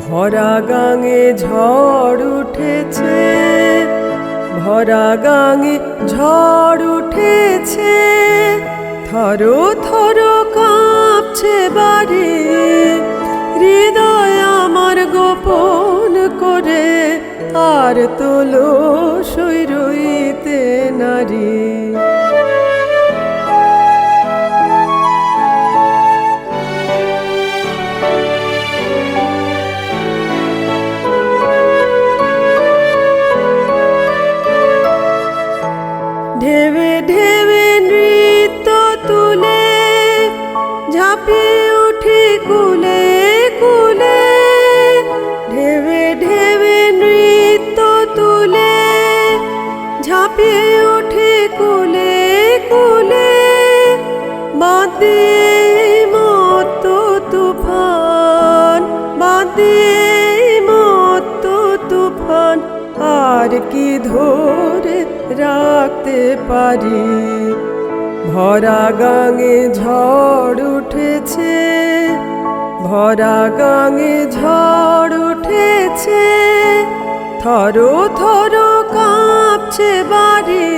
ভরা গাঙে ঝড় উঠেছে, ভরা গাঙে ঝড় উঠেছে, থরো থরো কাঁপছে বাড়ি, হৃদয় আমার গোপন করে আর তোলো সৈরইতে নারী। ঢেবে ঢেবে নৃত্য তুলে ঝাঁপিয়ে উঠি কুলে কুলে, ঢেবে ঢেবে নৃত্য তুলে ঝাঁপিয়ে উঠি কুলে কুলে, বাঁধে মত তুফান, বাঁধে মত তুফান, আর কি ধরে রাখতে পারি। ভরা গাঙে ঝড় উঠেছে, ভরা গাঙে ঝড় উঠেছে, থরো থরো কাঁপছে বাড়ি,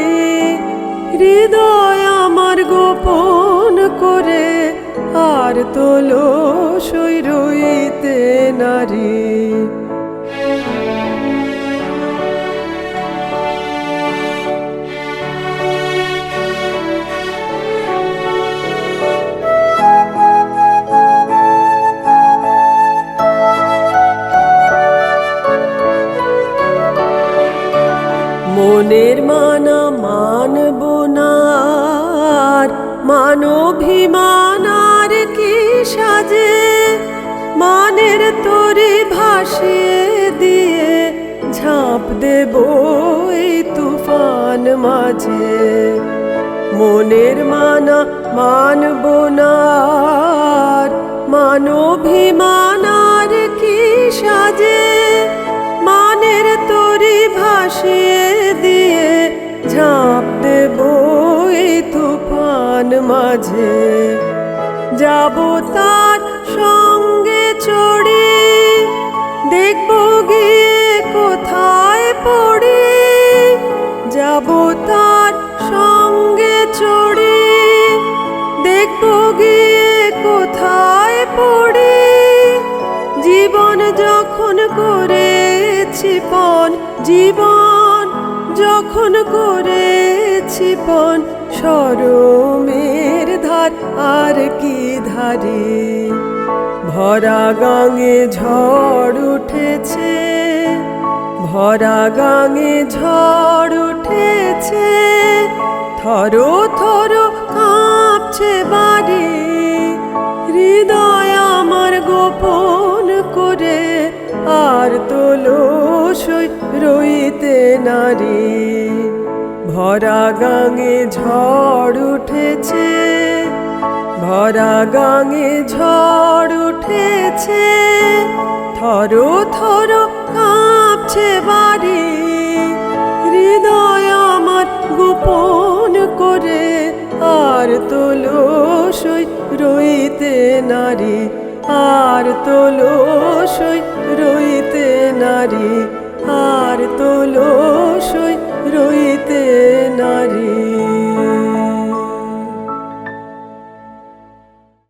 হৃদয় আমার গোপন করে আর তোলো সৈরইতে নারী। মনের মানা মানব না আর, মানভিমান আর কি সাজে, মানের তরি ভাসিয়ে দিয়ে ঝাঁপ দেব এই তুফান মাঝে। মনের মানা মানব না আর, মানভিমান আর কি সাজে, মানের তরি ভাসিয়ে দিয়ে ঝাঁপ দেব এই তুফান মাঝে। যাব তার সঙ্গে চড়ি, দেখব গিয়ে কোথায় পড়ি, যাব তার সঙ্গে চড়ি, দেখব গিয়ে কোথায় পড়ি, জীবন যখন করেছি পণ, জীবন যখন করেছি পণ, শরমের ধার আর কি ধারে। ভরা গাঙে ঝড় উঠেছে, ভরা গাঙে ঝড় উঠেছে, থরো থরো কাঁপছে বাড়ি, হৃদয় আমার গোপন করে আর তোলো সৈরইতে নারী। ভরা গাঙে ঝড় উঠেছে, ভরা গাঙে ঝড় উঠেছে, থরো থরো কাঁপছে বাড়ি, হৃদয় আমার গোপন করে আর তোলো সৈরইতে নারী, আর তোলো সৈরইতে নারী, আর তোলো সৈরইতে নারী।